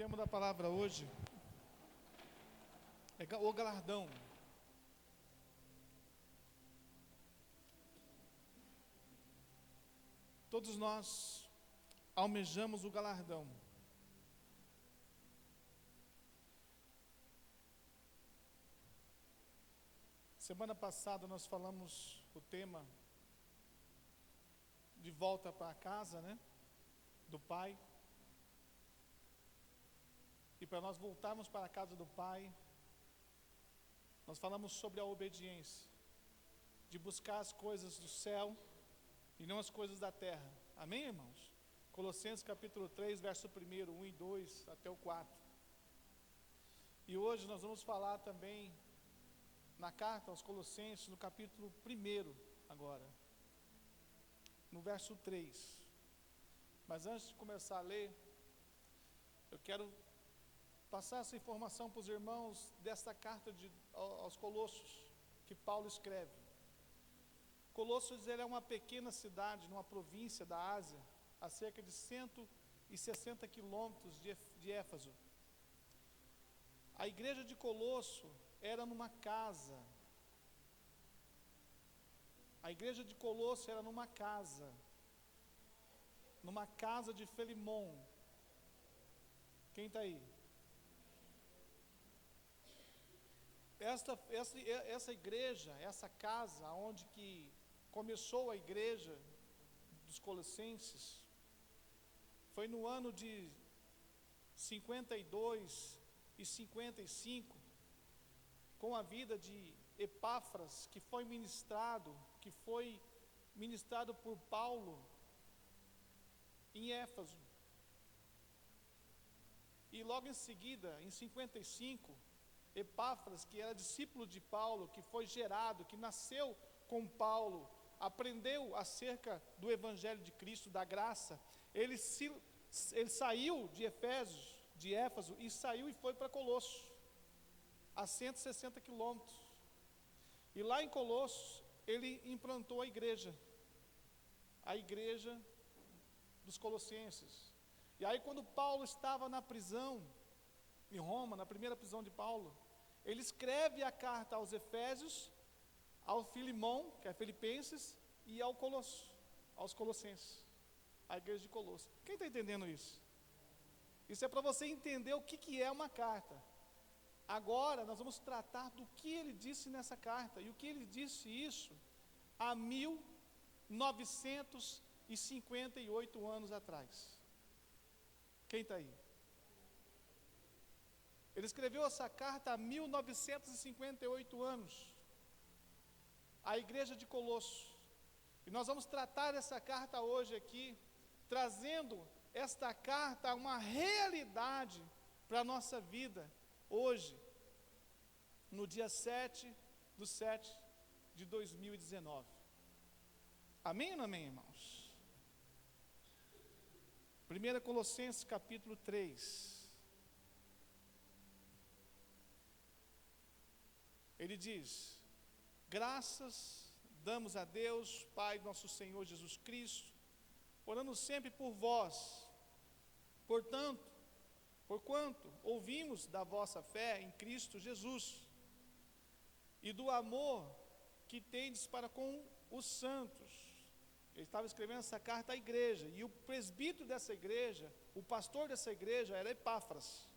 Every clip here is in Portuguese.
tema da palavra hoje é o galardão. Todos nós almejamos o galardão. Semana passada nós falamos o tema de volta para casa, do Pai. E para nós voltarmos para a casa do Pai, nós falamos sobre a obediência, de buscar as coisas do céu e não as coisas da terra. Amém, irmãos? Colossenses capítulo 3, verso 1, 1 e 2 até o 4. E hoje nós vamos falar também na carta aos Colossenses, no capítulo 1 agora, no verso 3. Mas antes de começar a ler, eu quero passar essa informação para os irmãos desta carta aos Colossos, que Paulo escreve. Colossos é uma pequena cidade, numa província da Ásia, a cerca de 160 quilômetros de Éfeso. A igreja de Colosso era numa casa. A igreja de Colosso era numa casa de Filemon. Quem está aí? Essa igreja, essa casa, onde que começou a igreja dos Colossenses, foi no ano de 52 e 55, com a vida de Epáfras, que foi ministrado por Paulo em Éfeso. E logo em seguida, em 55, Epáfras, que era discípulo de Paulo, que foi gerado, que nasceu com Paulo, aprendeu acerca do Evangelho de Cristo, da graça, ele saiu de Éfeso, e saiu e foi para Colossos, a 160 quilômetros. E lá em Colossos, ele implantou a igreja dos Colossenses. E aí, quando Paulo estava na prisão, em Roma, na primeira prisão de Paulo, ele escreve a carta aos Efésios, ao Filemon, que é Filipenses, e aos Colossenses, a igreja de Colosso. Quem está entendendo isso? Isso é para você entender o que é uma carta. Agora nós vamos tratar do que ele disse nessa carta, e o que ele disse isso há 1958 anos atrás. Quem está aí? Ele escreveu essa carta há 1958 anos, à igreja de Colosso. E nós vamos tratar essa carta hoje aqui, trazendo esta carta uma realidade para a nossa vida, hoje, no dia 7/7/2019. Amém ou não amém, irmãos? 1 Colossenses capítulo 3. Ele diz: graças damos a Deus, Pai nosso Senhor Jesus Cristo, orando sempre por vós. Porquanto ouvimos da vossa fé em Cristo Jesus, e do amor que tendes para com os santos. Ele estava escrevendo essa carta à igreja, e o presbítero dessa igreja, o pastor dessa igreja era Epáfras.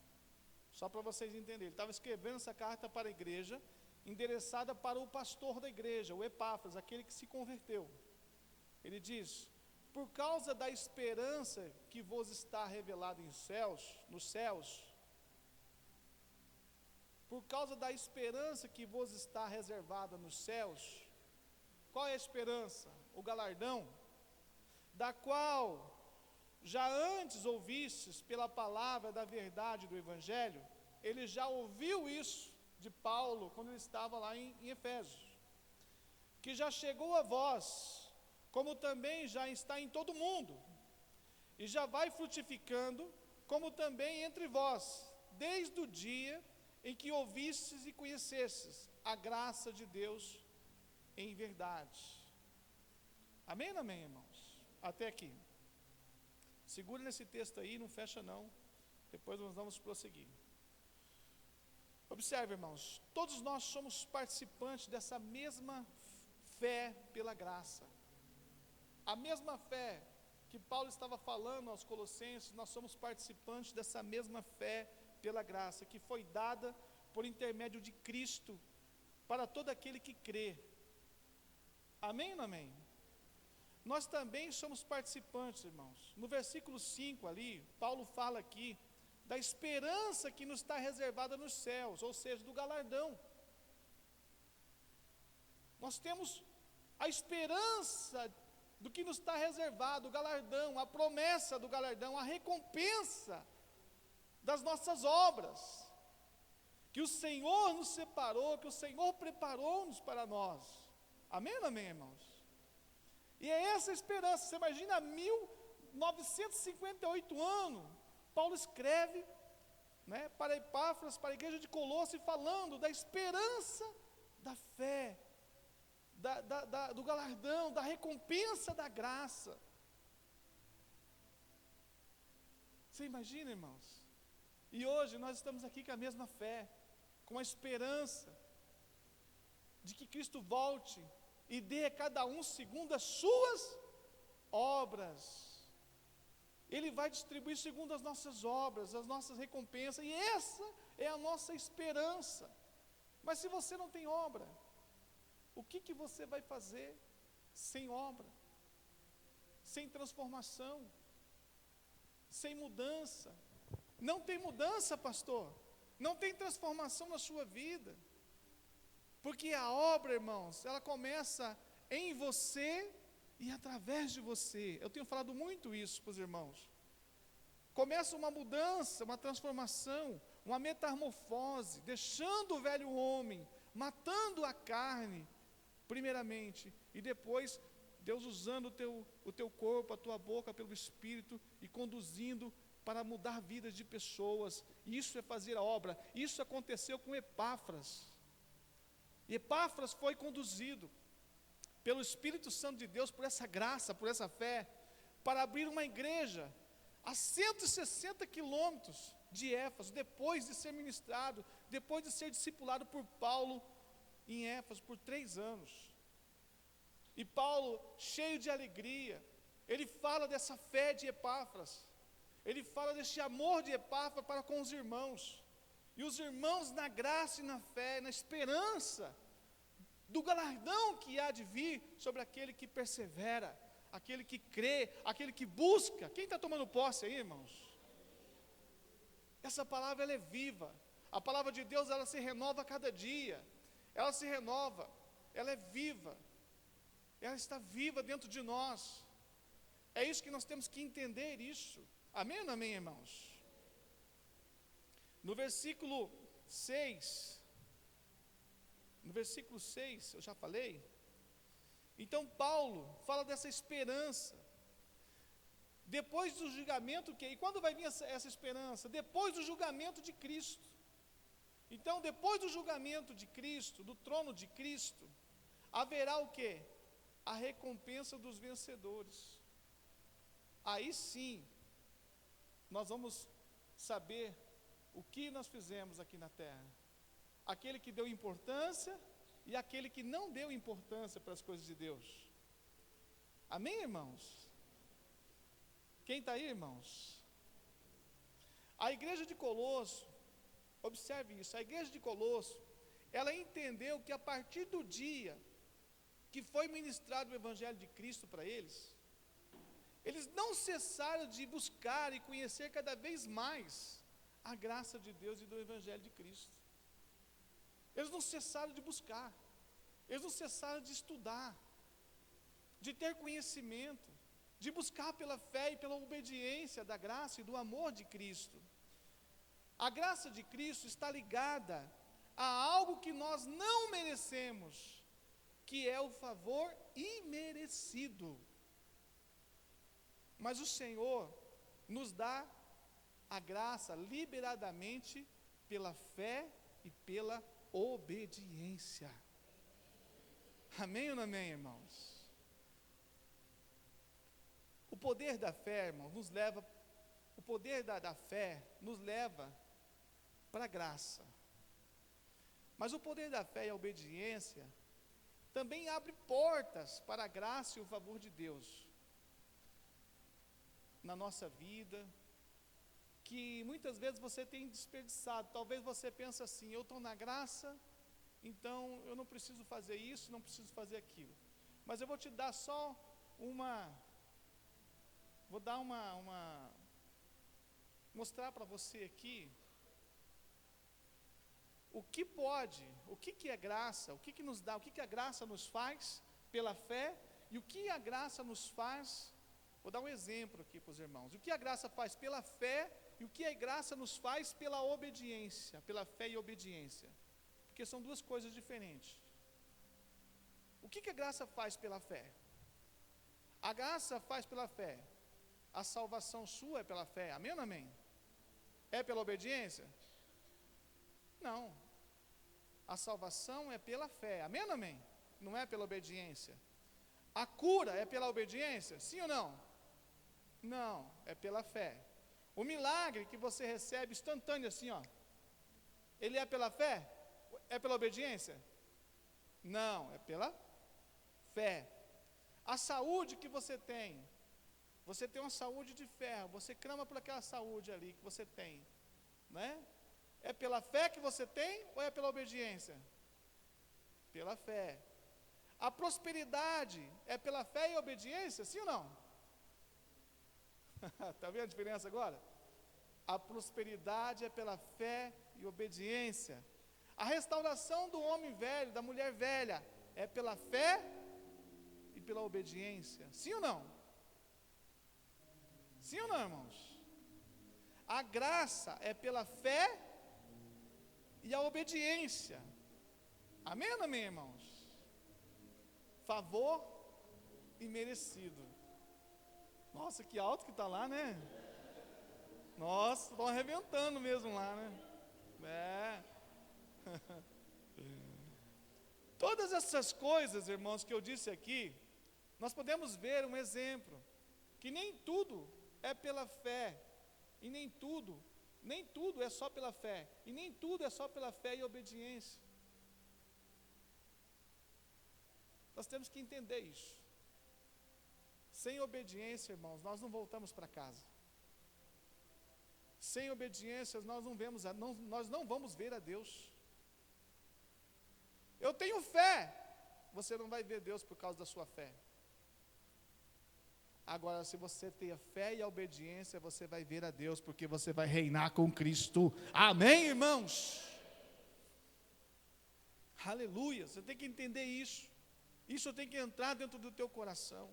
Só para vocês entenderem, ele estava escrevendo essa carta para a igreja, endereçada para o pastor da igreja, o Epáfras, aquele que se converteu. Ele diz: por causa da esperança que vos está revelada nos céus, por causa da esperança que vos está reservada nos céus. Qual é a esperança? O galardão, da qual já antes ouvistes pela palavra da verdade do Evangelho. Ele já ouviu isso de Paulo, quando ele estava lá em Efésios, que já chegou a vós, como também já está em todo mundo, e já vai frutificando, como também entre vós, desde o dia em que ouvistes e conhecestes a graça de Deus em verdade. Amém ou não amém, irmãos? Até aqui. Segura nesse texto aí, não fecha não, Depois nós vamos prosseguir. Observe, irmãos, todos nós somos participantes dessa mesma fé pela graça. A mesma fé que Paulo estava falando aos Colossenses, nós somos participantes dessa mesma fé pela graça, que foi dada por intermédio de Cristo, para todo aquele que crê. Amém ou não amém? Nós também somos participantes, irmãos. No versículo 5 ali, Paulo fala aqui da esperança que nos está reservada nos céus, ou seja, do galardão. Nós temos a esperança do que nos está reservado, o galardão, a promessa do galardão, a recompensa das nossas obras, que o Senhor nos separou, que o Senhor preparou-nos para nós. Amém ou não amém, irmãos? E é essa esperança. Você imagina, 1958 anos, Paulo escreve, né, para Epáfras, para a igreja de Colosso, falando da esperança da fé, do galardão, da recompensa da graça. Você imagina, irmãos? E hoje nós estamos aqui com a mesma fé, com a esperança de que Cristo volte e dê a cada um segundo as suas obras. Ele vai distribuir segundo as nossas obras, as nossas recompensas, e essa é a nossa esperança. Mas se você não tem obra, o que você vai fazer sem obra, sem transformação, sem mudança? Não tem mudança, pastor, não tem transformação na sua vida, porque a obra, irmãos, ela começa em você e através de você. Eu tenho falado muito isso para os irmãos. Começa uma mudança, uma transformação, uma metamorfose, deixando o velho homem, matando a carne, primeiramente, e depois Deus usando o teu corpo, a tua boca pelo Espírito e conduzindo para mudar vidas de pessoas. Isso é fazer a obra. Isso aconteceu com Epáfras. Epáfras foi conduzido pelo Espírito Santo de Deus, por essa graça, por essa fé, para abrir uma igreja a 160 quilômetros de Éfeso, depois de ser ministrado, depois de ser discipulado por Paulo em Éfeso por 3 anos. E Paulo, cheio de alegria, ele fala dessa fé de Epáfras, ele fala deste amor de Epáfras para com os irmãos, e os irmãos na graça e na fé, na esperança do galardão que há de vir sobre aquele que persevera, aquele que crê, aquele que busca. Quem está tomando posse aí, irmãos? Essa palavra, ela é viva. A palavra de Deus, ela se renova a cada dia. Ela se renova, ela é viva. Ela está viva dentro de nós. É isso que nós temos que entender isso. Amém ou não amém, irmãos? No versículo 6, eu já falei. Então Paulo fala dessa esperança. Depois do julgamento, e quando vai vir essa esperança? Depois do julgamento de Cristo. Então, depois do julgamento de Cristo, do trono de Cristo, haverá o quê? A recompensa dos vencedores. Aí sim, nós vamos saber o que nós fizemos aqui na terra. Aquele que deu importância e aquele que não deu importância para as coisas de Deus. Amém, irmãos? Quem está aí, irmãos? A igreja de Colosso, observe isso, a igreja de Colosso, ela entendeu que a partir do dia que foi ministrado o Evangelho de Cristo para eles não cessaram de buscar e conhecer cada vez mais a graça de Deus e do Evangelho de Cristo. Eles não cessaram de buscar, eles não cessaram de estudar, de ter conhecimento, de buscar pela fé e pela obediência da graça e do amor de Cristo. A graça de Cristo está ligada a algo que nós não merecemos, que é o favor imerecido. Mas o Senhor nos dá a graça liberadamente pela fé e pela obediência. Amém ou não amém, irmãos? O poder da fé, irmãos, nos leva, o poder da fé nos leva para a graça. Mas o poder da fé e a obediência também abre portas para a graça e o favor de Deus na nossa vida, que muitas vezes você tem desperdiçado. Talvez você pense assim: eu estou na graça, então eu não preciso fazer isso, não preciso fazer aquilo. Mas eu vou te dar só mostrar para você aqui o que é graça, o que nos dá, o que a graça nos faz pela fé e o que a graça nos faz. Vou dar um exemplo aqui para os irmãos. O que a graça faz pela fé e o que a graça nos faz pela obediência, pela fé e obediência. Porque são duas coisas diferentes. O que a graça faz pela fé? A graça faz pela fé. A salvação sua é pela fé. Amém ou não amém? É pela obediência? Não. A salvação é pela fé. Amém ou não amém? Não é pela obediência. A cura é pela obediência? Sim ou não? Não, é pela fé. O milagre que você recebe instantâneo assim, ó, ele é pela fé? É pela obediência? Não, é pela fé. A saúde que você tem uma saúde de ferro, você clama por aquela saúde ali que você tem, né? É pela fé que você tem ou é pela obediência? Pela fé. A prosperidade é pela fé e obediência, sim ou não? Está vendo a diferença agora? A prosperidade é pela fé e obediência. A restauração do homem velho, da mulher velha, é pela fé e pela obediência, sim ou não? Sim ou não, irmãos? A graça é pela fé e a obediência. Amém ou não amém, irmãos? Favor imerecido. Nossa, que alto que está lá, né? Nossa, estão arrebentando mesmo lá, né? É. Todas essas coisas, irmãos, que eu disse aqui, nós podemos ver um exemplo, que nem tudo é pela fé, e nem tudo é só pela fé, e nem tudo é só pela fé e obediência. Nós temos que entender isso. Sem obediência, irmãos, nós não voltamos para casa. Sem obediência, nós não vamos ver a Deus. Eu tenho fé, você não vai ver Deus por causa da sua fé. Agora, se você tem a fé e a obediência, você vai ver a Deus, porque você vai reinar com Cristo. Amém, irmãos? Aleluia, você tem que entender isso. Isso tem que entrar dentro do teu coração.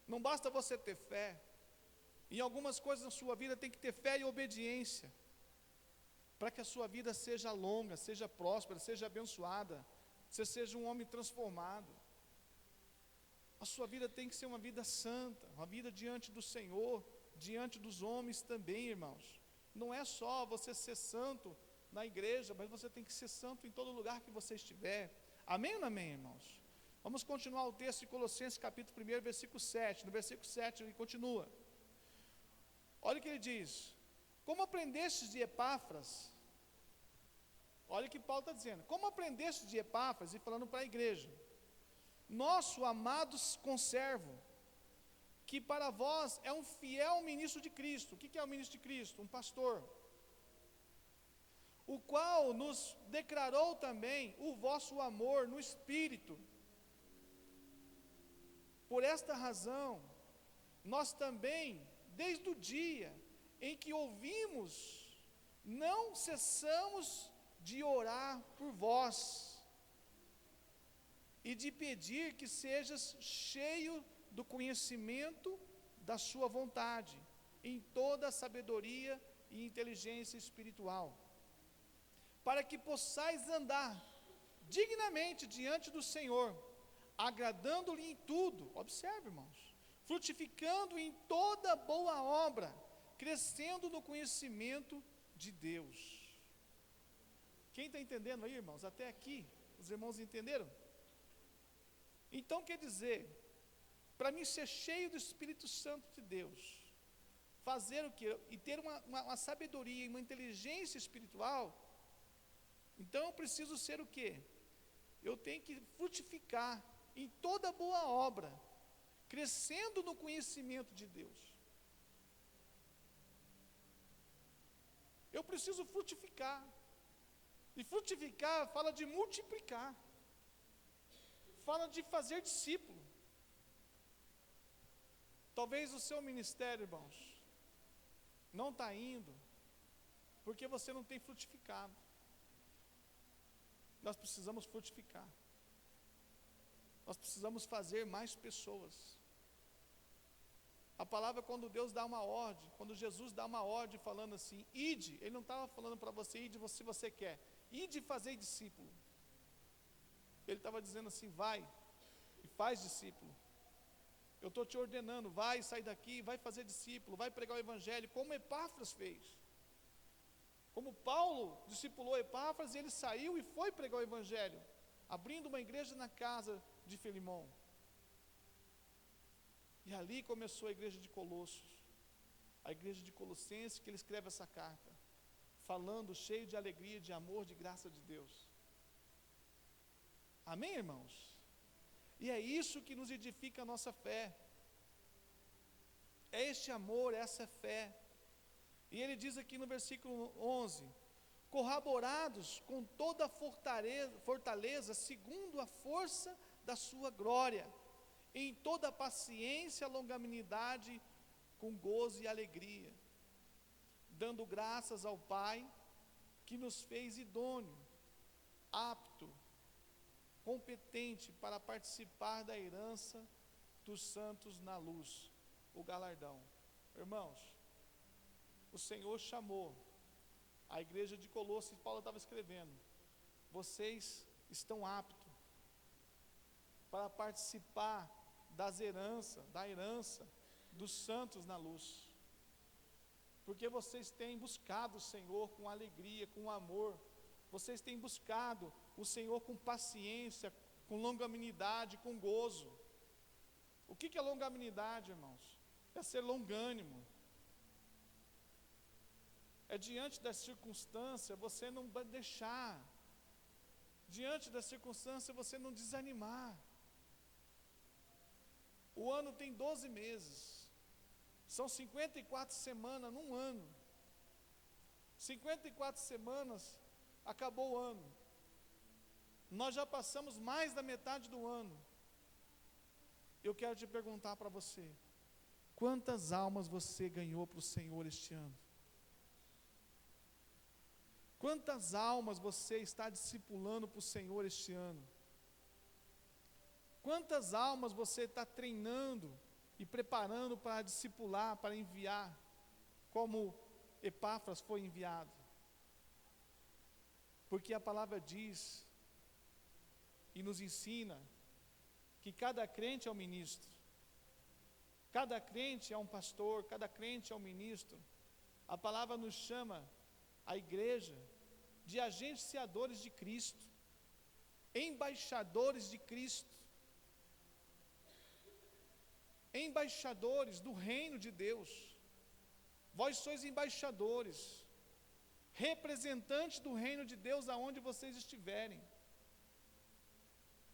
Não basta você ter fé. Em algumas coisas na sua vida tem que ter fé e obediência, para que a sua vida seja longa, seja próspera, seja abençoada, você seja um homem transformado. A sua vida tem que ser uma vida santa, uma vida diante do Senhor, diante dos homens também, irmãos. Não é só você ser santo na igreja, mas você tem que ser santo em todo lugar que você estiver. Amém ou não amém, irmãos? Vamos continuar o texto de Colossenses capítulo 1, versículo 7. No versículo 7 ele continua. Olha o que ele diz: como aprendestes de Epáfras, olha o que Paulo está dizendo, como aprendestes de Epáfras, e falando para a igreja, nosso amado conservo, que para vós é um fiel ministro de Cristo. O que é o ministro de Cristo? Um pastor, o qual nos declarou também o vosso amor no Espírito. Por esta razão, nós também, desde o dia em que ouvimos, não cessamos de orar por vós e de pedir que sejas cheio do conhecimento da sua vontade, em toda a sabedoria e inteligência espiritual, para que possais andar dignamente diante do Senhor, agradando-lhe em tudo. Observe, irmãos, frutificando em toda boa obra, crescendo no conhecimento de Deus. Quem está entendendo aí, irmãos? Até aqui, os irmãos entenderam? Então quer dizer, para mim ser cheio do Espírito Santo de Deus, fazer o quê? E ter uma sabedoria, uma inteligência espiritual, então eu preciso ser o quê? Eu tenho que frutificar em toda boa obra, crescendo no conhecimento de Deus. Eu preciso frutificar. E frutificar fala de multiplicar. Fala de fazer discípulo. Talvez o seu ministério, irmãos, não está indo, porque você não tem frutificado. Nós precisamos frutificar. Nós precisamos fazer mais pessoas. A palavra, quando Deus dá uma ordem, quando Jesus dá uma ordem falando assim, ide, Ele não estava falando para você, ide se você quer, ide fazer discípulo. Ele estava dizendo assim, vai e faz discípulo. Eu estou te ordenando, vai sair daqui, vai fazer discípulo, vai pregar o evangelho, como Epáfras fez. Como Paulo discipulou Epáfras, ele saiu e foi pregar o evangelho, abrindo uma igreja na casa de Filemão. E ali começou a igreja de Colossos, a igreja de Colossenses, que ele escreve essa carta, falando cheio de alegria, de amor, de graça de Deus. Amém, irmãos? E é isso que nos edifica a nossa fé. É este amor, essa fé. E ele diz aqui no versículo 11, corroborados com toda a fortaleza, segundo a força da sua glória, em toda a paciência, longanimidade, com gozo e alegria, dando graças ao Pai, que nos fez idôneo, apto, competente para participar da herança dos santos na luz, o galardão. Irmãos, o Senhor chamou a igreja de Colossos, Paulo estava escrevendo, vocês estão aptos para participar da herança dos santos na luz, porque vocês têm buscado o Senhor com alegria, com amor, vocês têm buscado o Senhor com paciência, com longanimidade, com gozo. O que é longanimidade, irmãos? É ser longânimo. É diante da circunstância você não deixar, diante da circunstância você não desanimar. O ano tem 12 meses, são 54 semanas num ano. 54 semanas, acabou o ano. Nós já passamos mais da metade do ano. Eu quero te perguntar para você, quantas almas você ganhou para o Senhor este ano? Quantas almas você está discipulando para o Senhor este ano? Quantas almas você está treinando e preparando para discipular, para enviar, como Epáfras foi enviado? Porque a palavra diz e nos ensina que cada crente é um ministro, cada crente é um pastor, cada crente é um ministro. A palavra nos chama, a igreja, de agenciadores de Cristo, embaixadores de Cristo, embaixadores do reino de Deus. Vós sois embaixadores, representantes do reino de Deus aonde vocês estiverem.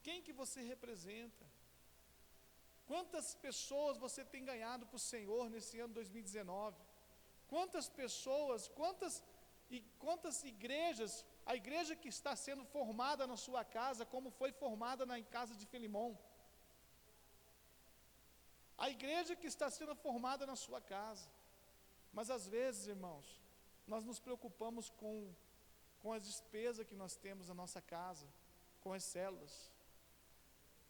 Quem que você representa? Quantas pessoas você tem ganhado para o Senhor nesse ano 2019? Quantas pessoas, quantas igrejas, a igreja que está sendo formada na sua casa, como foi formada na casa de Filemão, a igreja que está sendo formada na sua casa. Mas às vezes, irmãos, nós nos preocupamos com as despesas que nós temos na nossa casa, com as células,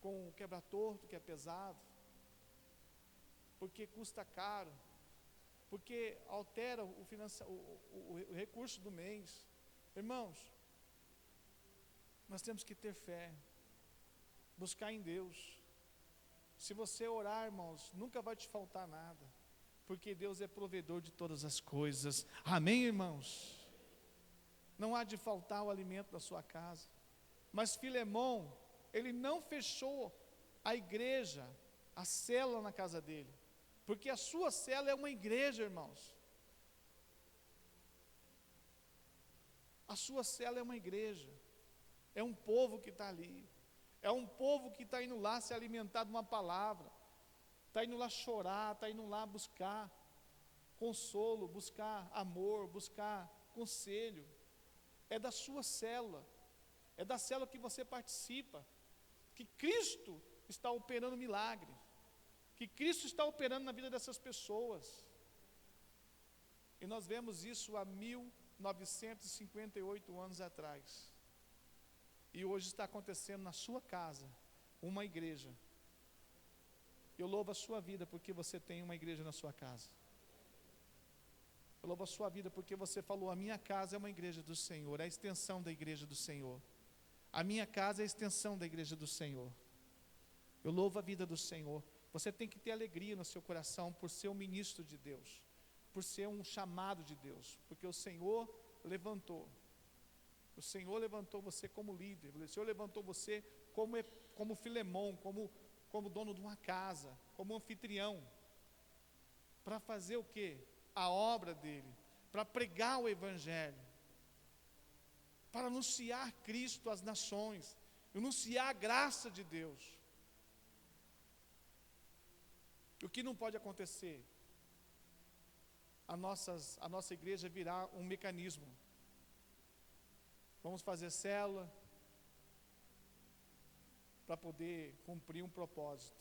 com o quebra-torto que é pesado, porque custa caro, porque altera o recurso do mês. Irmãos, nós temos que ter fé, buscar em Deus. Se você orar, irmãos, nunca vai te faltar nada, porque Deus é provedor de todas as coisas. Amém, irmãos? Não há de faltar o alimento da sua casa. Mas Filemão, ele não fechou a igreja, a célula na casa dele. Porque a sua célula é uma igreja, irmãos. A sua célula é uma igreja. É um povo que está ali. É um povo que está indo lá se alimentar de uma palavra. Está indo lá chorar, está indo lá buscar consolo, buscar amor, buscar conselho. É da sua célula. É da célula que você participa. Que Cristo está operando milagre. Que Cristo está operando na vida dessas pessoas. E nós vemos isso há 1958 anos atrás. E hoje está acontecendo na sua casa, uma igreja. Eu louvo a sua vida porque você tem uma igreja na sua casa. Eu louvo a sua vida porque você falou, a minha casa é uma igreja do Senhor, é a extensão da igreja do Senhor. A minha casa é a extensão da igreja do Senhor. Eu louvo a vida do Senhor. Você tem que ter alegria no seu coração por ser um ministro de Deus, por ser um chamado de Deus, porque o Senhor levantou. O Senhor levantou você como líder, o Senhor levantou você como Filemão, como dono de uma casa, como anfitrião, para fazer o quê? A obra dele, para pregar o Evangelho, para anunciar Cristo às nações, anunciar a graça de Deus. O que não pode acontecer? A nossa igreja virar um mecanismo. Vamos fazer célula para poder cumprir um propósito,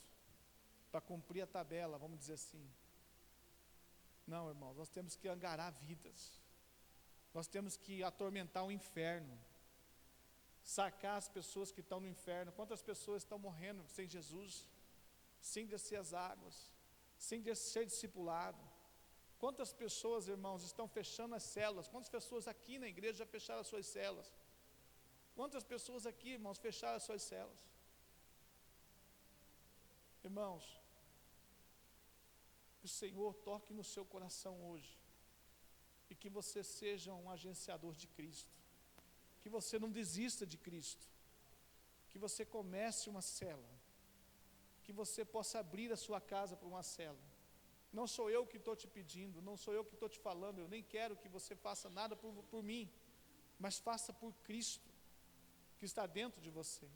para cumprir a tabela, vamos dizer assim. Não, irmãos, nós temos que angarar vidas. Nós temos que atormentar o inferno, sacar as pessoas que estão no inferno. Quantas pessoas estão morrendo sem Jesus, sem descer as águas, sem ser discipulado? Quantas pessoas, irmãos, estão fechando as células? Quantas pessoas aqui na igreja já fecharam as suas células? Quantas pessoas aqui, irmãos, fecharam as suas células? Irmãos, que o Senhor toque no seu coração hoje, e que você seja um agenciador de Cristo, que você não desista de Cristo, que você comece uma célula, que você possa abrir a sua casa para uma célula. Não sou eu que estou te pedindo, não sou eu que estou te falando, eu nem quero que você faça nada por mim, mas faça por Cristo, que está dentro de você.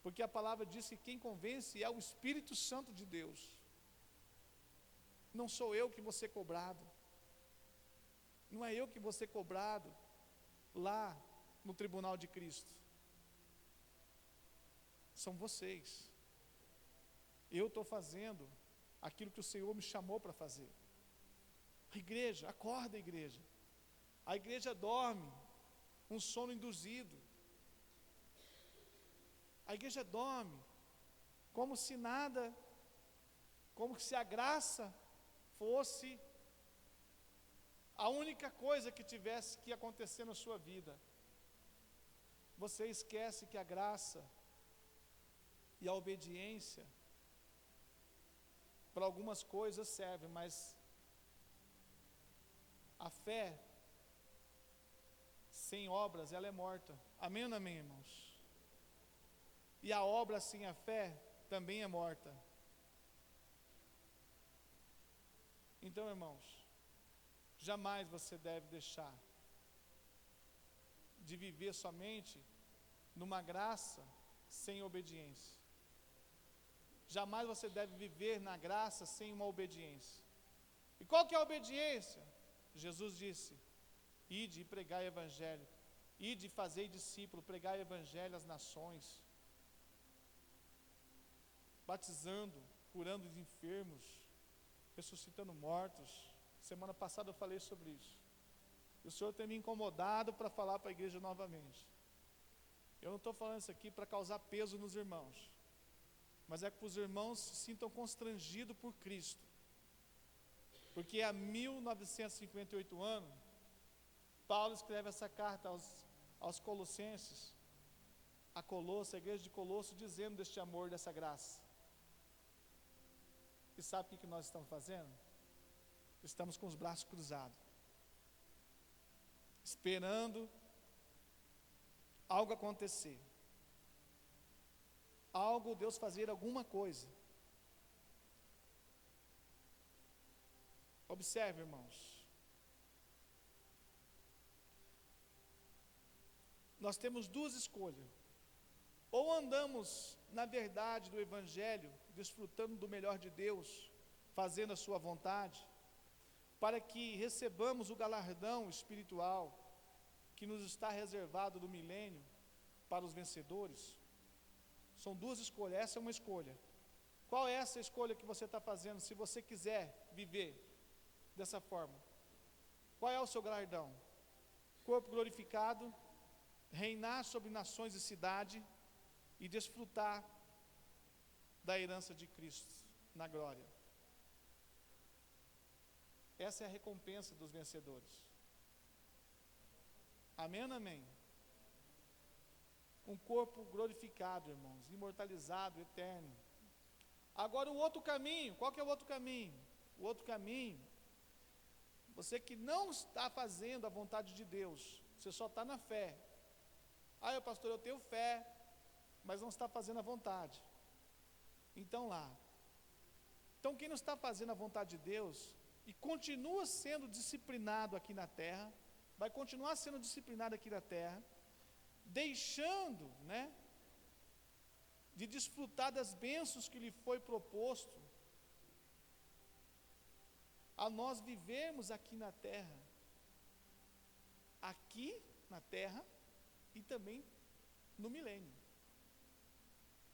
Porque a palavra diz que quem convence é o Espírito Santo de Deus. Não sou eu que vou ser cobrado. Não é eu que vou ser cobrado lá no tribunal de Cristo. São vocês. Eu estou fazendo aquilo que o Senhor me chamou para fazer. A igreja, acorda a igreja. A igreja dorme, um sono induzido. A igreja dorme, como se nada, como se a graça fosse a única coisa que tivesse que acontecer na sua vida. Você esquece que a graça e a obediência para algumas coisas servem, mas a fé sem obras, ela é morta. Amém ou não amém, irmãos? E a obra sem a fé também é morta. Então, irmãos, jamais você deve deixar de viver somente numa graça sem obediência. Jamais você deve viver na graça sem uma obediência. E qual que é a obediência? Jesus disse, ide e pregai o Evangelho, ide e fazei discípulo, pregai o Evangelho às nações, batizando, curando os enfermos, ressuscitando mortos. Semana passada eu falei sobre isso. E o Senhor tem me incomodado para falar para a igreja novamente. Eu não estou falando isso aqui para causar peso nos irmãos, mas é que os irmãos se sintam constrangidos por Cristo. Porque há 1958 anos, Paulo escreve essa carta aos Colossenses, a Colosso, a igreja de Colosso, dizendo deste amor, dessa graça. E sabe o que nós estamos fazendo? Estamos com os braços cruzados, esperando algo acontecer, Deus fazer alguma coisa. Observe, irmãos. Nós temos duas escolhas. Ou andamos na verdade do Evangelho, desfrutando do melhor de Deus, fazendo a sua vontade, para que recebamos o galardão espiritual que nos está reservado do milênio para os vencedores. São duas escolhas, essa é uma escolha. Qual é essa escolha que você está fazendo, se você quiser viver dessa forma? Qual é o seu galardão? Corpo glorificado, reinar sobre nações e cidade e desfrutar da herança de Cristo na glória. Essa é a recompensa dos vencedores. Amém ou amém? Um corpo glorificado, irmãos, imortalizado, eterno. Agora o outro caminho, qual que é o outro caminho? O outro caminho, você que não está fazendo a vontade de Deus, você só está na fé. Pastor, eu tenho fé, mas não está fazendo a vontade. Então quem não está fazendo a vontade de Deus e continua sendo disciplinado aqui na terra, vai continuar sendo disciplinado aqui na terra, deixando, de desfrutar das bênçãos que lhe foi proposto, a nós vivermos aqui na terra, e também no milênio.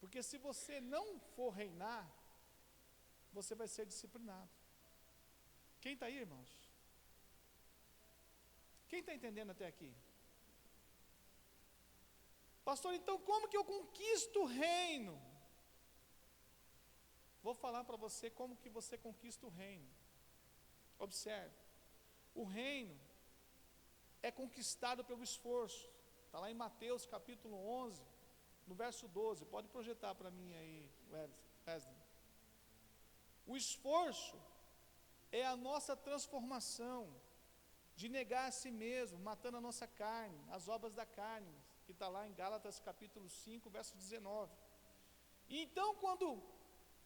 Porque se você não for reinar, você vai ser disciplinado. Quem está aí, irmãos? Quem está entendendo até aqui? Pastor, então como que eu conquisto o reino? Vou falar para você como que você conquista o reino. Observe, o reino é conquistado pelo esforço. Está lá em Mateus capítulo 11, no verso 12. Pode projetar para mim aí, Wesley. O esforço é a nossa transformação, de negar a si mesmo, matando a nossa carne, as obras da carne, que está lá em Gálatas capítulo 5, verso 19. Então, quando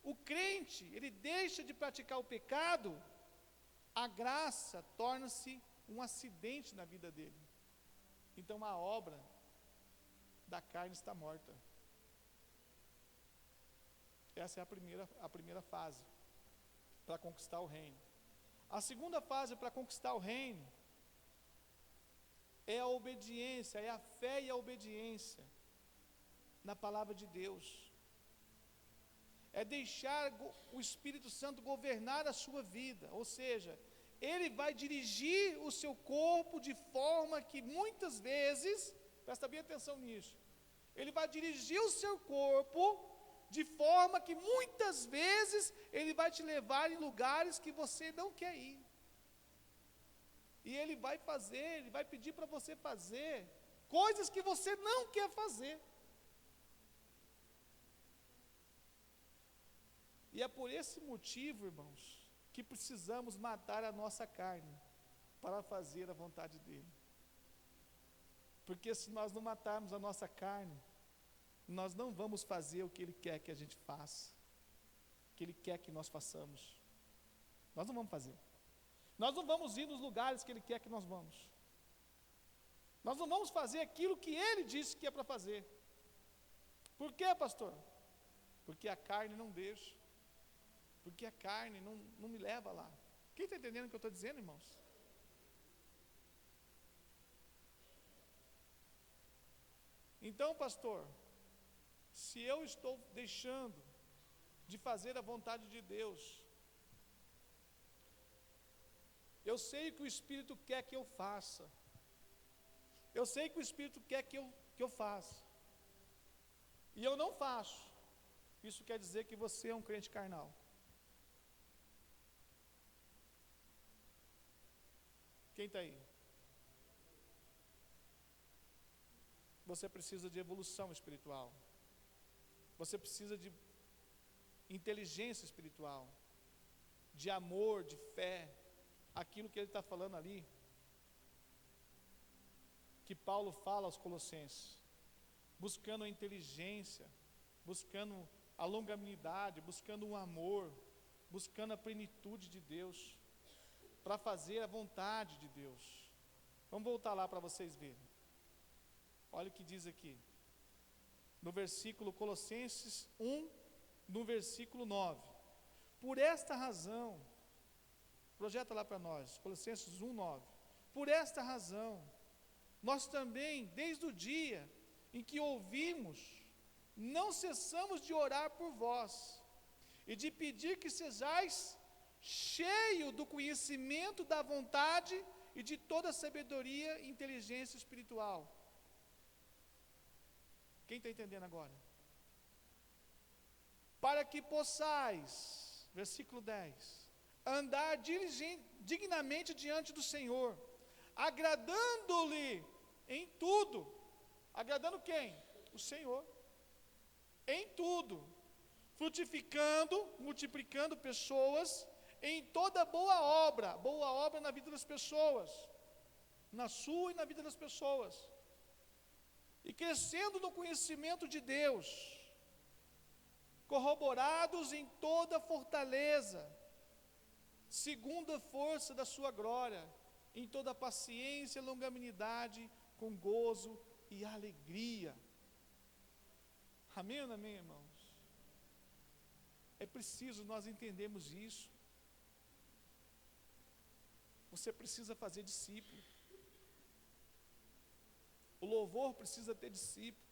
o crente, ele deixa de praticar o pecado, a graça torna-se um acidente na vida dele. Então, a obra da carne está morta. Essa é a primeira fase para conquistar o reino. A segunda fase para conquistar o reino é a obediência, é a fé e a obediência na palavra de Deus. É deixar o Espírito Santo governar a sua vida, ou seja, ele vai dirigir o seu corpo de forma que muitas vezes, presta bem atenção nisso, ele vai dirigir o seu corpo de forma que muitas vezes ele vai te levar em lugares que você não quer ir. E ele vai pedir para você fazer coisas que você não quer fazer. E é por esse motivo, irmãos, que precisamos matar a nossa carne para fazer a vontade dele. Porque se nós não matarmos a nossa carne, nós não vamos fazer o que ele quer que a gente faça, o que ele quer que nós façamos. Nós não vamos fazer. Nós não vamos ir nos lugares que ele quer que nós vamos. Nós não vamos fazer aquilo que ele disse que é para fazer. Por quê, pastor? Porque a carne não deixa. Porque a carne não me leva lá. Quem está entendendo o que eu estou dizendo, irmãos? Então, pastor, se eu estou deixando de fazer a vontade de Deus, eu sei o que o Espírito quer que eu faça. Eu sei que o Espírito quer que eu faça. E eu não faço. Isso quer dizer que você é um crente carnal. Quem está aí? Você precisa de evolução espiritual. Você precisa de inteligência espiritual, de amor, de fé. Aquilo que ele está falando ali, que Paulo fala aos Colossenses, buscando a inteligência, buscando a longanimidade, buscando o amor, buscando a plenitude de Deus. para fazer a vontade de Deus. Vamos voltar lá para vocês verem. Olha o que diz aqui, no versículo Colossenses 1, no versículo 9. Por esta razão, projeta lá para nós, Colossenses 1, 9. Por esta razão, nós também, desde o dia em que ouvimos, não cessamos de orar por vós, e de pedir que sejais cheio do conhecimento da vontade e de toda sabedoria e inteligência espiritual. Quem está entendendo agora? Para que possais, versículo 10, andar dignamente diante do Senhor, agradando-lhe em tudo. Agradando quem? O Senhor. Em tudo, frutificando, multiplicando pessoas em toda boa obra na vida das pessoas, na sua e na vida das pessoas, e crescendo no conhecimento de Deus, corroborados em toda fortaleza, segundo a força da sua glória, em toda paciência e longanimidade, com gozo e alegria. Amém ou não amém, irmãos? É preciso nós entendermos isso. Você precisa fazer discípulo. O louvor precisa ter discípulo.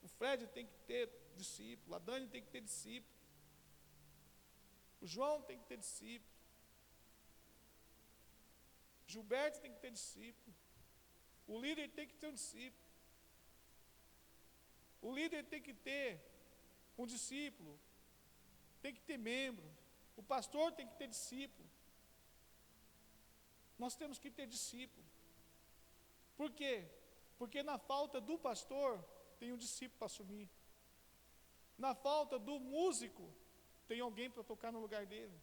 O Fred tem que ter discípulo. A Dani tem que ter discípulo. O João tem que ter discípulo. Gilberto tem que ter discípulo. O líder tem que ter um discípulo. O líder tem que ter um discípulo. Tem que ter membro. O pastor tem que ter discípulo. Nós temos que ter discípulo. Por quê? Porque na falta do pastor, tem um discípulo para assumir. Na falta do músico, tem alguém para tocar no lugar dele.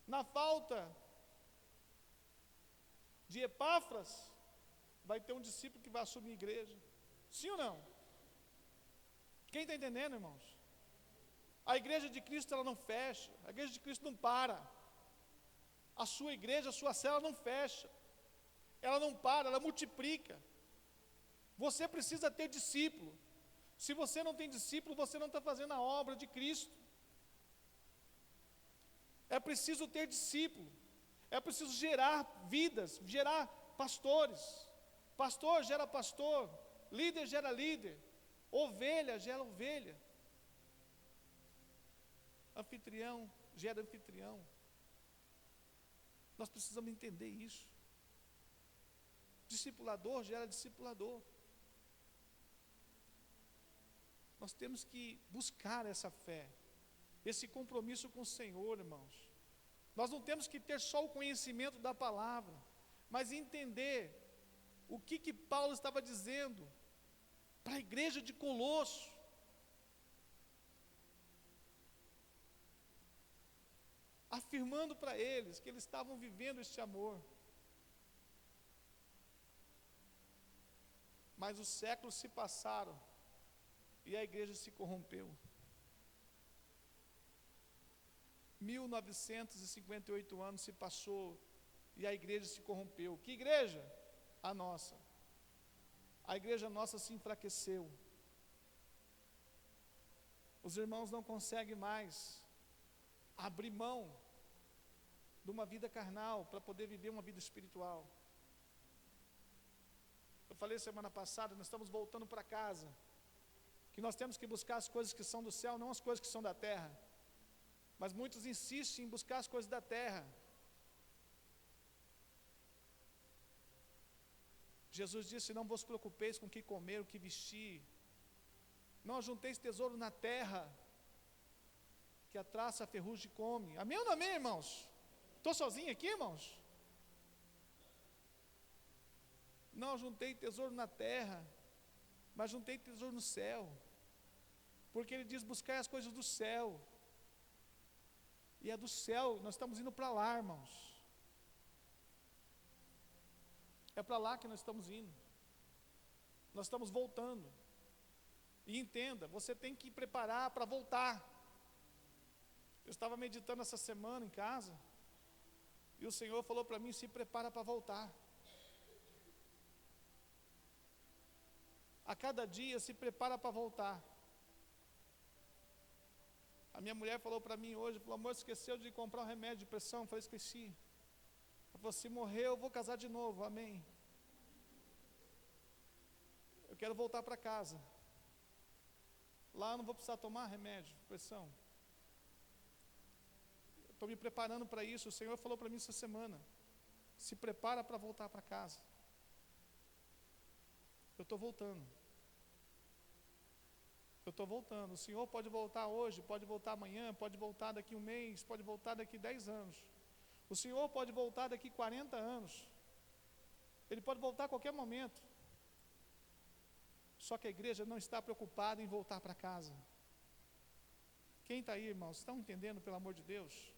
Na falta de Epáfras, vai ter um discípulo que vai assumir a igreja. Sim ou não? Quem está entendendo, irmãos? A igreja de Cristo, ela não fecha. A igreja de Cristo não para. A sua igreja, a sua célula não fecha. Ela não para, ela multiplica. Você precisa ter discípulo. Se você não tem discípulo, você não está fazendo a obra de Cristo. É preciso ter discípulo. É preciso gerar vidas, gerar pastores. Pastor gera pastor. Líder gera líder. Ovelha gera ovelha. Anfitrião gera anfitrião. Nós precisamos entender isso. Discipulador gera discipulador. Nós temos que buscar essa fé, esse compromisso com o Senhor, irmãos. Nós não temos que ter só o conhecimento da palavra, mas entender o que Paulo estava dizendo para a igreja de Colosso. Afirmando para eles que eles estavam vivendo este amor. Mas os séculos se passaram e a igreja se corrompeu. 1958 anos se passou e a igreja se corrompeu. Que igreja? A nossa. A igreja nossa se enfraqueceu. Os irmãos não conseguem mais abrir mão de uma vida carnal para poder viver uma vida espiritual. Eu falei semana passada, nós estamos voltando para casa, que nós temos que buscar as coisas que são do céu, não as coisas que são da terra. Mas muitos insistem em buscar as coisas da terra. Jesus disse: não vos preocupeis com o que comer, o que vestir. Não ajunteis tesouro na terra, que a traça, a ferrugem come. Amém ou não amém, irmãos? Estou sozinho aqui, irmãos? Não juntei tesouro na terra, mas juntei tesouro no céu. Porque ele diz: buscai as coisas do céu. E é do céu, nós estamos indo para lá, irmãos. É para lá que nós estamos indo. Nós estamos voltando. E entenda, você tem que preparar para voltar. Eu estava meditando essa semana em casa, e o Senhor falou para mim: se prepara para voltar. A cada dia se prepara para voltar. A minha mulher falou para mim hoje, falou: amor, esqueceu de comprar um remédio de pressão? Eu falei: esqueci. Ela falou: se morrer eu vou casar de novo, amém. Eu quero voltar para casa. Lá eu não vou precisar tomar remédio de pressão. Estou me preparando para isso. O Senhor falou para mim essa semana: se prepara para voltar para casa. Eu estou voltando. Eu estou voltando. O Senhor pode voltar hoje, pode voltar amanhã, pode voltar daqui um mês, pode voltar daqui 10 anos. O Senhor pode voltar daqui 40 anos. Ele pode voltar a qualquer momento. Só que a igreja não está preocupada em voltar para casa. Quem está aí, irmãos? Estão entendendo, pelo amor de Deus?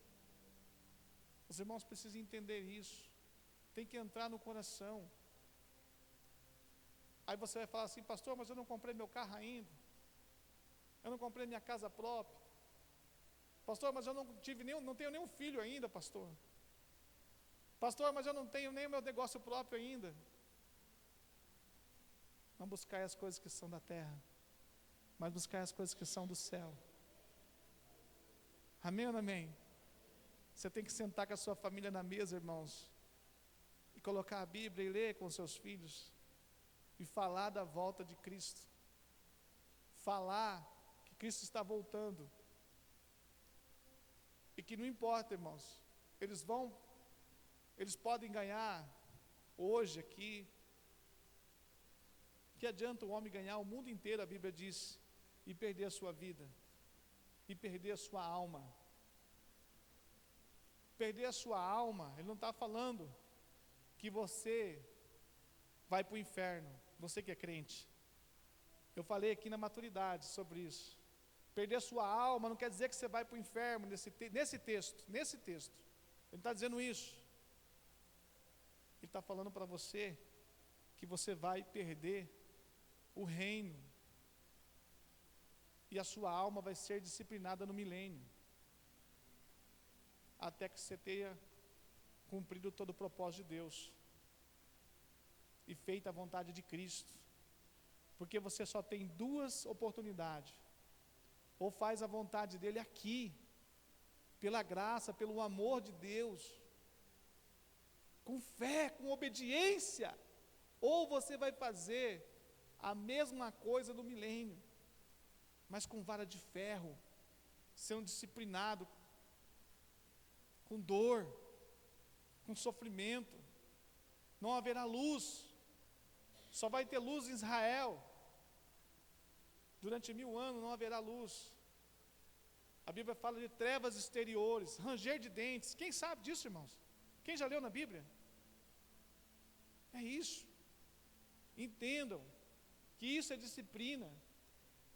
Os irmãos precisam entender isso. Tem que entrar no coração. Aí você vai falar assim: pastor, mas eu não comprei meu carro ainda. Eu não comprei minha casa própria. Pastor, mas eu não tenho nenhum filho ainda, pastor. Pastor, mas eu não tenho nem o meu negócio próprio ainda. Não buscai as coisas que são da terra, mas buscai as coisas que são do céu. Amém ou não amém? Você tem que sentar com a sua família na mesa, irmãos, e colocar a Bíblia e ler com os seus filhos, e falar da volta de Cristo. Falar que Cristo está voltando. E que não importa, irmãos, eles podem ganhar hoje aqui. Que adianta o homem ganhar o mundo inteiro, a Bíblia diz, e perder a sua vida, e perder a sua alma. Perder a sua alma, ele não está falando que você vai para o inferno, você que é crente. Eu falei aqui na maturidade sobre isso. Perder a sua alma não quer dizer que você vai para o inferno nesse texto. Ele está dizendo isso. Ele está falando para você que você vai perder o reino, e a sua alma vai ser disciplinada no milênio, até que você tenha cumprido todo o propósito de Deus e feito a vontade de Cristo. Porque você só tem duas oportunidades: ou faz a vontade dele aqui, pela graça, pelo amor de Deus, com fé, com obediência, ou você vai fazer a mesma coisa do milênio, mas com vara de ferro, sendo disciplinado, com dor, com sofrimento. Não haverá luz, só vai ter luz em Israel. Durante 1000 anos não haverá luz. A Bíblia fala de trevas exteriores, ranger de dentes. Quem sabe disso, irmãos? Quem já leu na Bíblia? É isso. Entendam que isso é disciplina,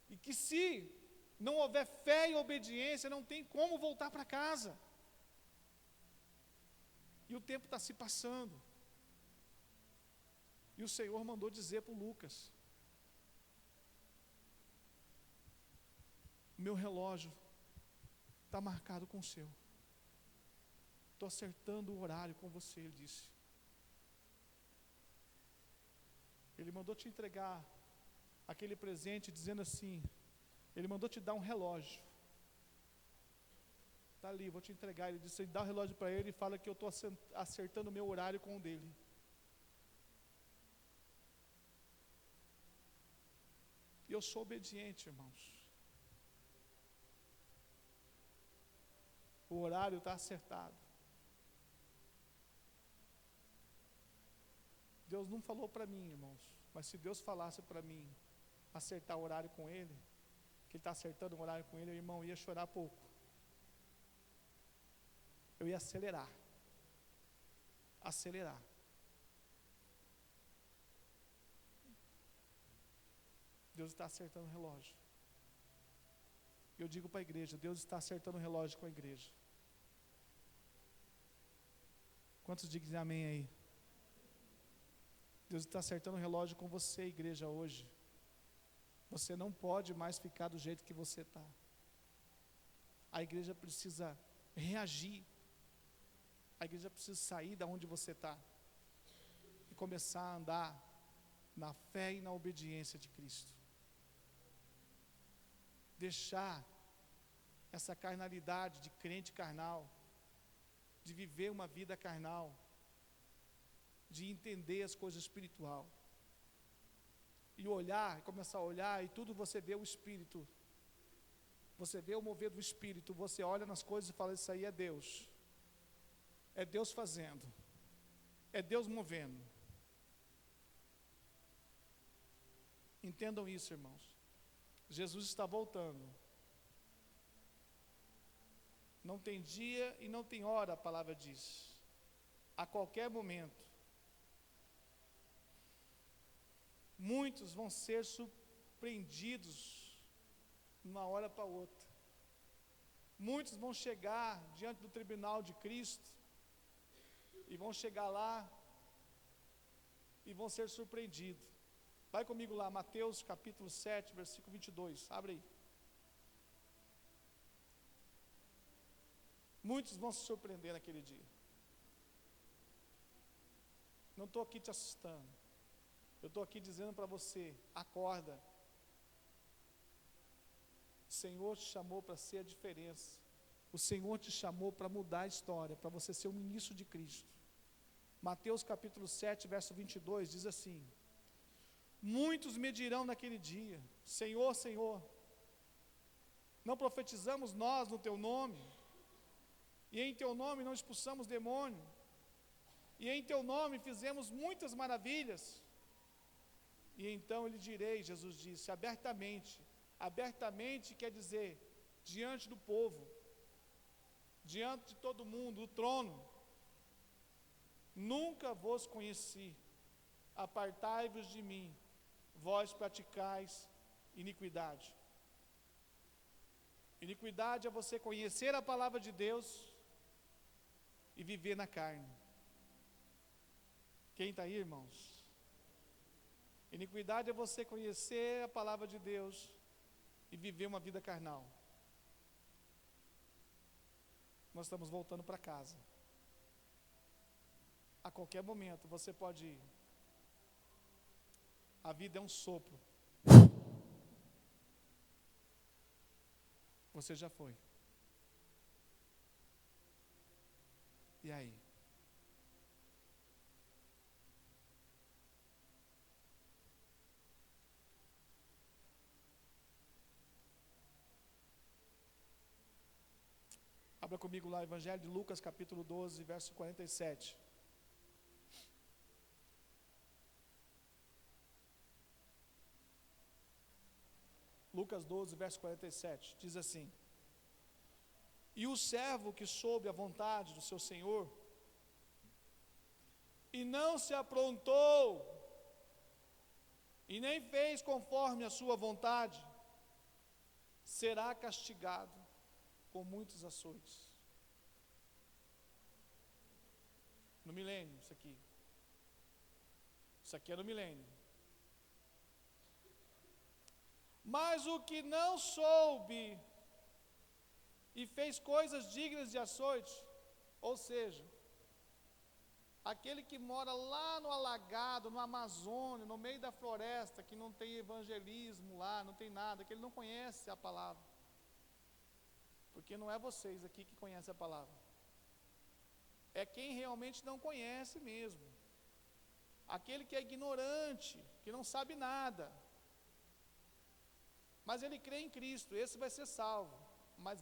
e que se não houver fé e obediência, não tem como voltar para casa. E o tempo está se passando. E o Senhor mandou dizer para o Lucas: o meu relógio está marcado com o seu. Estou acertando o horário com você, ele disse. Ele mandou te entregar aquele presente dizendo assim, ele mandou te dar um relógio. Está ali, vou te entregar. Ele disse: dá o relógio para ele e fala que eu estou acertando o meu horário com o dele. E eu sou obediente, irmãos. O horário está acertado. Deus não falou para mim, irmãos, mas se Deus falasse para mim acertar o horário com ele, que ele está acertando o horário com ele, irmão, eu ia chorar pouco. Eu ia acelerar. Deus está acertando o relógio. Eu digo para a igreja: Deus está acertando o relógio com a igreja. Quantos dizem amém aí? Deus está acertando o relógio com você, igreja, hoje. Você não pode mais ficar do jeito que você está. a igreja precisa reagir. A igreja precisa sair da onde você está e começar a andar na fé e na obediência de Cristo. Deixar essa carnalidade de crente carnal, de viver uma vida carnal, de entender as coisas espiritual. E olhar, começar a olhar, e tudo você vê o Espírito. Você vê o mover do Espírito, você olha nas coisas e fala, isso aí é Deus. É Deus fazendo. É Deus movendo. Entendam isso, irmãos. Jesus está voltando. Não tem dia e não tem hora, a palavra diz. A qualquer momento. Muitos vão ser surpreendidos de uma hora para outra. Muitos vão chegar diante do tribunal de Cristo e vão chegar lá e vão ser surpreendidos. Vai comigo lá, Mateus capítulo 7, versículo 22, abre aí. Muitos vão se surpreender naquele dia. Não estou aqui te assustando. Eu estou aqui dizendo para você, acorda. O Senhor te chamou para ser a diferença. O Senhor te chamou para mudar a história, para você ser um ministro de Cristo. Mateus capítulo 7, verso 22, diz assim: muitos me dirão naquele dia, Senhor, Senhor, não profetizamos nós no Teu nome? E em Teu nome não expulsamos demônio? E em Teu nome fizemos muitas maravilhas? E então eu lhe direi, Jesus disse, abertamente. Abertamente quer dizer, diante do povo, diante de todo mundo, do trono. Nunca vos conheci, apartai-vos de mim, vós praticais iniquidade. Iniquidade é você conhecer a palavra de Deus e viver na carne. Quem está aí, irmãos? Iniquidade é você conhecer a palavra de Deus e viver uma vida carnal. Nós estamos voltando para casa. A qualquer momento você pode ir. A vida é um sopro. Você já foi. E aí? Abra comigo lá, Evangelho de Lucas, capítulo 12, verso 47. Lucas 12, verso 47, diz assim: e o servo que soube a vontade do seu senhor, e não se aprontou, e nem fez conforme a sua vontade, será castigado com muitos açoites. No milênio, isso aqui. Isso aqui é no milênio. Mas o que não soube e fez coisas dignas de açoite, ou seja, aquele que mora lá no alagado, no Amazônia, no meio da floresta, que não tem evangelismo lá, não tem nada, que ele não conhece a palavra. Porque não é vocês aqui que conhecem a palavra. É quem realmente não conhece mesmo. Aquele que é ignorante, que não sabe nada. Mas ele crê em Cristo, esse vai ser salvo. Mas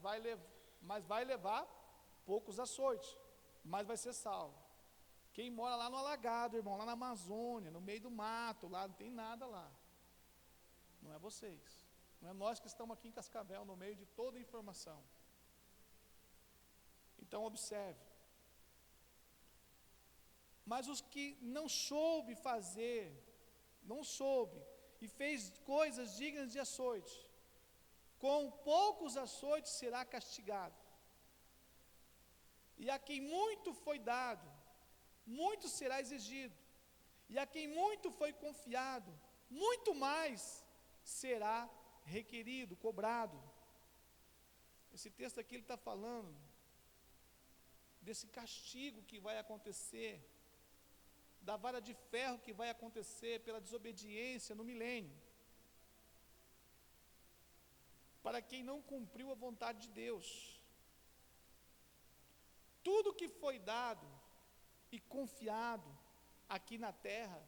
vai levar poucos açoites, mas vai ser salvo. Quem mora lá no alagado, irmão, lá na Amazônia, no meio do mato, lá não tem nada lá. Não é vocês. Não é nós que estamos aqui em Cascavel, no meio de toda a informação. Então observe. Mas os que não soube fazer, não soube, e fez coisas dignas de açoite, com poucos açoites será castigado. E a quem muito foi dado, muito será exigido. E a quem muito foi confiado, muito mais será requerido, cobrado. Esse texto aqui ele está falando desse castigo que vai acontecer, da vara de ferro que vai acontecer pela desobediência no milênio, para quem não cumpriu a vontade de Deus. Tudo que foi dado e confiado aqui na terra,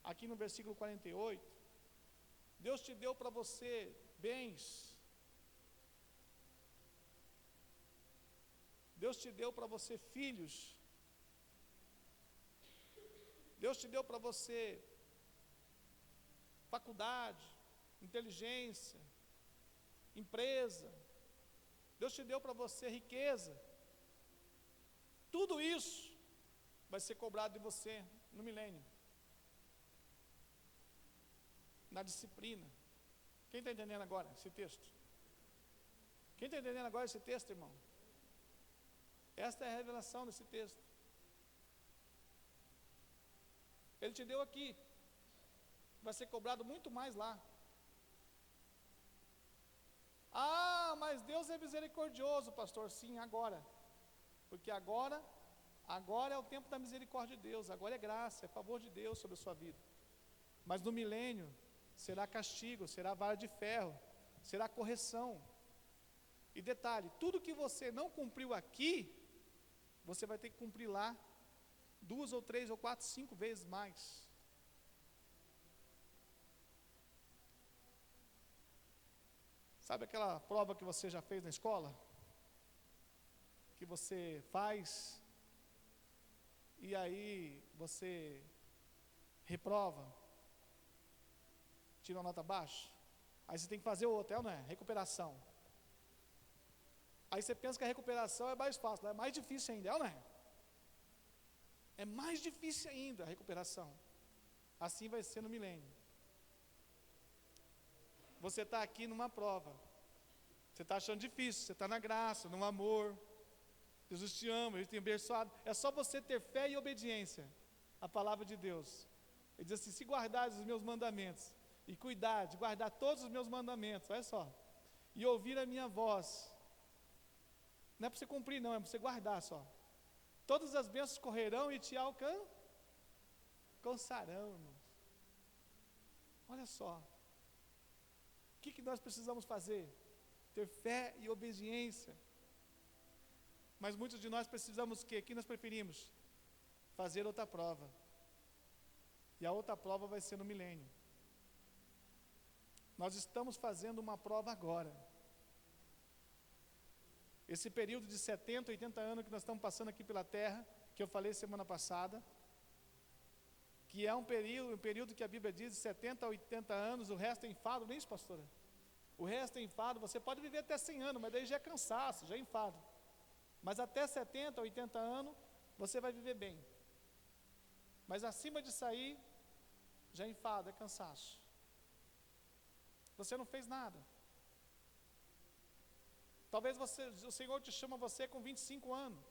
aqui no versículo 48, Deus te deu para você bens, Deus te deu para você filhos, Deus te deu para você faculdade, inteligência, empresa, Deus te deu para você riqueza. Tudo isso vai ser cobrado de você no milênio, na disciplina. Quem está entendendo agora esse texto? Quem está entendendo agora esse texto, irmão? Esta é a revelação desse texto. Ele te deu aqui, vai ser cobrado muito mais lá. Ah, mas Deus é misericordioso, pastor. Sim, agora. Porque agora é o tempo da misericórdia de Deus, agora é graça, é favor de Deus sobre a sua vida. Mas no milênio será castigo, será vara de ferro, será correção. E detalhe, tudo que você não cumpriu aqui, você vai ter que cumprir lá 2 ou 3 ou 4, 5 vezes mais. Sabe aquela prova que você já fez na escola? Que você faz e aí você reprova, tira uma nota baixa, aí você tem que fazer outra, não é? Recuperação. Aí você pensa que a recuperação é mais fácil, é mais difícil ainda, não é? É mais difícil ainda a recuperação. Assim vai ser no milênio. Você está aqui numa prova, você está achando difícil, você está na graça, no amor, Jesus te ama, Ele tem abençoado. É só você ter fé e obediência à palavra de Deus. Ele diz assim: se guardares os meus mandamentos e cuidar de guardar todos os meus mandamentos, olha só, e ouvir a minha voz, não é para você cumprir não, é para você guardar só. Todas as bênçãos correrão e te alcançarão, irmãos. Olha só, o que nós precisamos fazer? Ter fé e obediência. Mas muitos de nós precisamos o quê? O que nós preferimos? Fazer outra prova. E a outra prova vai ser no milênio. Nós estamos fazendo uma prova agora. Esse período de 70, 80 anos que nós estamos passando aqui pela terra, que eu falei semana passada, que é um período que a Bíblia diz de 70 a 80 anos, o resto é enfado, não é isso, pastora? O resto é enfado, você pode viver até 100 anos, mas daí já é cansaço, já é enfado. Mas até 70, 80 anos, você vai viver bem. Mas acima de sair, já é enfado, é cansaço. Você não fez nada. Talvez o Senhor te chama você com 25 anos,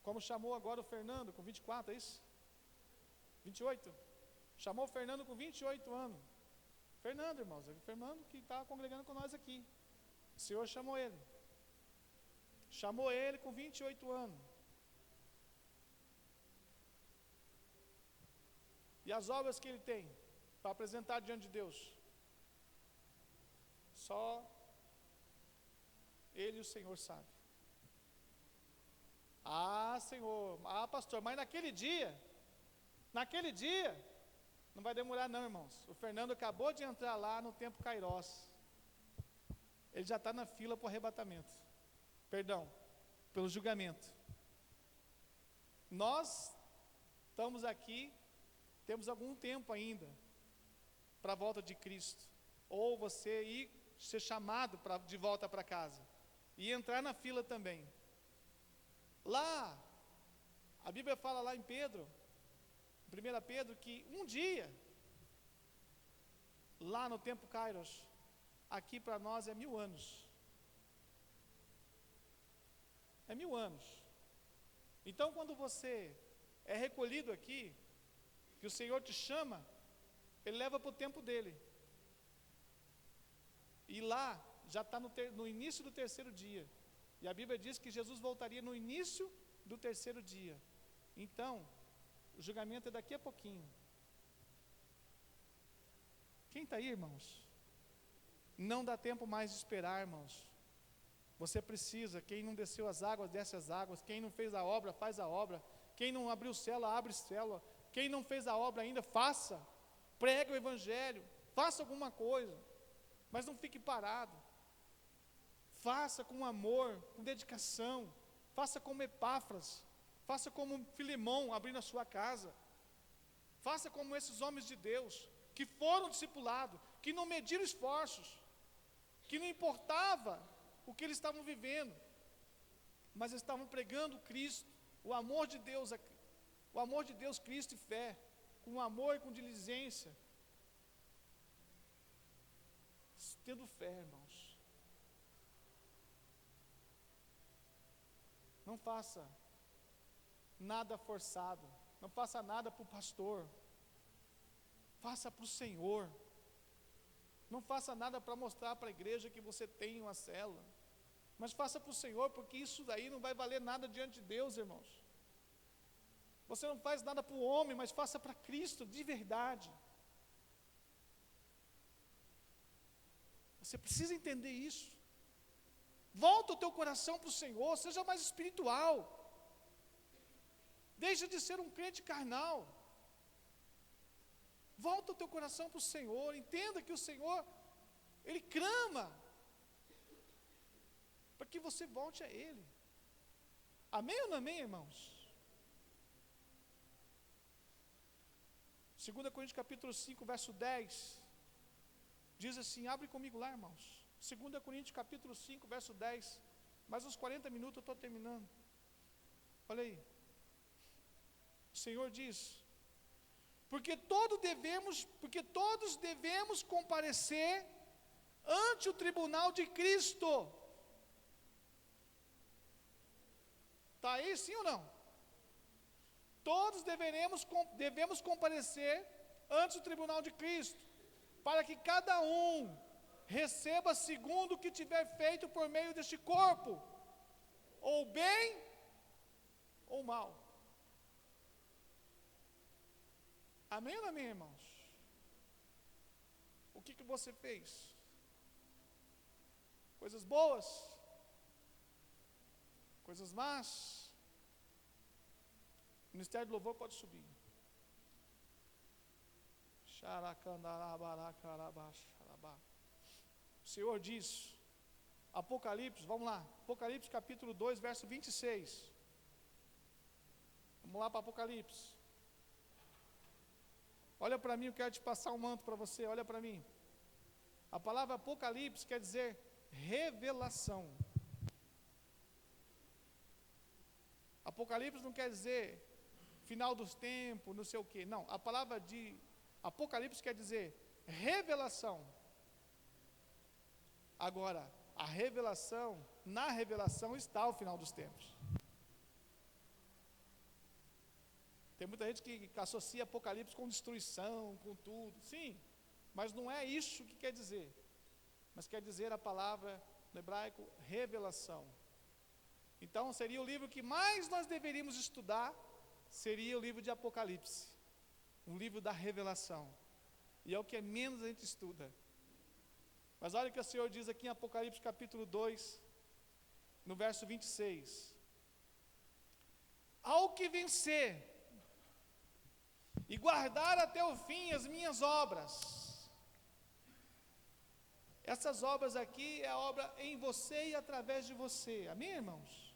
como chamou agora o Fernando com 24, é isso? 28? Chamou o Fernando com 28 anos. Fernando, irmãos, é o Fernando que está congregando com nós aqui. O Senhor chamou ele. Chamou ele com 28 anos. E as obras que ele tem para apresentar diante de Deus? Só ele e o Senhor sabe. Ah, Senhor, pastor, mas naquele dia, não vai demorar não, irmãos. O Fernando acabou de entrar lá no tempo Kairos. Ele já está na fila para o arrebatamento. Perdão, pelo julgamento. Nós estamos aqui, temos algum tempo ainda para a volta de Cristo. Ou você ir ser chamado de volta para casa. E entrar na fila também. Lá, a Bíblia fala lá em Pedro, 1 Pedro, que um dia, lá no tempo Kairos, aqui para nós é 1000 anos. É 1000 anos. Então, quando você é recolhido aqui, que o Senhor te chama, Ele leva para o tempo dele. E lá, já está no início do terceiro dia. E a Bíblia diz que Jesus voltaria no início do terceiro dia. Então, o julgamento é daqui a pouquinho. Quem está aí, irmãos? Não dá tempo mais de esperar, irmãos. Você precisa, quem não desceu as águas, desce as águas. Quem não fez a obra, faz a obra. Quem não abriu célula, abre célula. Quem não fez a obra ainda, faça. Pregue o Evangelho. Faça alguma coisa. Mas não fique parado. Faça com amor, com dedicação. Faça como Epáfras. Faça como Filemão, abrindo a sua casa. Faça como esses homens de Deus, que foram discipulados, que não mediram esforços, que não importava o que eles estavam vivendo, mas estavam pregando Cristo, o amor de Deus, Cristo e fé, com amor e com diligência, tendo fé, irmãos. Não faça nada forçado, não faça nada para o pastor, faça para o Senhor. Não faça nada para mostrar para a igreja que você tem uma célula, mas faça para o Senhor, porque isso daí não vai valer nada diante de Deus, irmãos. Você não faz nada para o homem, mas faça para Cristo, de verdade. Você precisa entender isso. Volta o teu coração para o Senhor, seja mais espiritual. Deixa de ser um crente carnal. Volta o teu coração para o Senhor, entenda que o Senhor, Ele clama para que você volte a Ele. Amém ou não amém, irmãos? 2 Coríntios capítulo 5, verso 10, diz assim, abre comigo lá, irmãos. 2 Coríntios capítulo 5, verso 10, mais uns 40 minutos eu estou terminando. Olha aí, o Senhor diz, porque todos devemos comparecer ante o tribunal de Cristo. Está aí sim ou não? Todos devemos comparecer ante o tribunal de Cristo, para que cada um receba segundo o que tiver feito por meio deste corpo, ou bem ou mal. Amém ou não amém, irmãos? O que você fez? Coisas boas? Coisas más? O Ministério do Louvor pode subir. O Senhor diz, Apocalipse, vamos lá, Apocalipse capítulo 2, verso 26. Vamos lá para Apocalipse. Olha para mim, eu quero te passar um manto para você, olha para mim. A palavra Apocalipse quer dizer revelação. Apocalipse não quer dizer final dos tempos, não sei o quê. Não, a palavra de Apocalipse quer dizer revelação. Agora, na revelação está o final dos tempos. Tem muita gente que associa Apocalipse com destruição, com tudo. Sim, mas não é isso que quer dizer. Mas quer dizer a palavra no hebraico revelação. Então seria o livro que mais nós deveríamos estudar, seria o livro de Apocalipse. Um livro da revelação. E é o que menos a gente estuda. Mas olha o que o Senhor diz aqui em Apocalipse capítulo 2, no verso 26. Ao que vencer e guardar até o fim as minhas obras. Essas obras aqui é a obra em você e através de você. Amém, irmãos?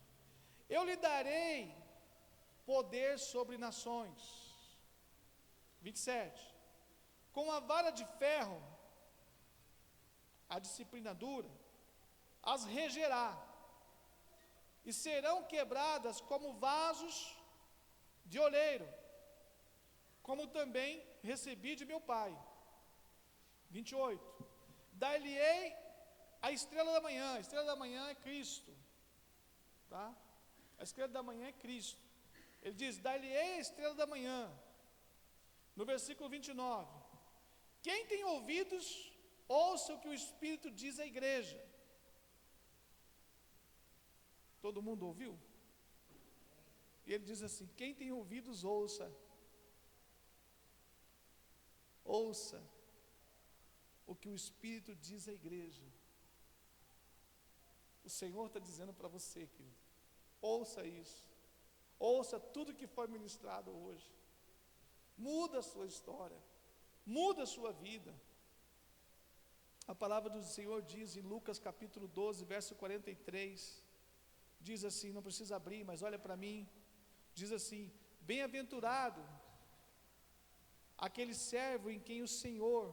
Eu lhe darei poder sobre nações. 27. Com a vara de ferro, a disciplina dura, as regerá, e serão quebradas como vasos de oleiro, como também recebi de meu Pai. 28. Dar-lhe-ei a estrela da manhã. A estrela da manhã é Cristo. Tá? A estrela da manhã é Cristo. Ele diz, dar-lhe-ei a estrela da manhã. No versículo 29. Quem tem ouvidos, ouça o que o Espírito diz à igreja. Todo mundo ouviu? E ele diz assim: quem tem ouvidos, ouça. Ouça o que o Espírito diz à igreja. O Senhor está dizendo para você, querido, ouça isso. Ouça tudo que foi ministrado hoje. Muda a sua história. Muda a sua vida. A palavra do Senhor diz em Lucas capítulo 12, verso 43, diz assim, não precisa abrir, mas olha para mim, diz assim: bem-aventurado aquele servo em quem o Senhor,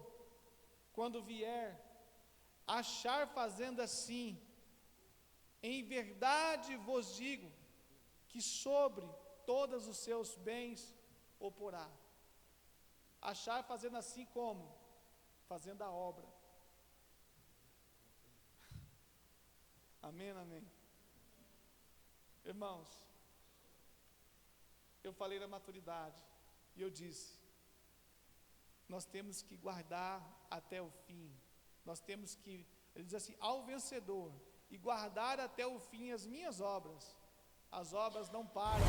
quando vier, achar fazendo assim. Em verdade vos digo, que sobre todos os seus bens o porá. Achar fazendo assim como? Fazendo a obra. Amém, amém. Irmãos, eu falei da maturidade, e eu disse, nós temos que guardar até o fim. Nós temos que, ele diz assim, ao vencedor, e guardar até o fim as minhas obras. As obras não param.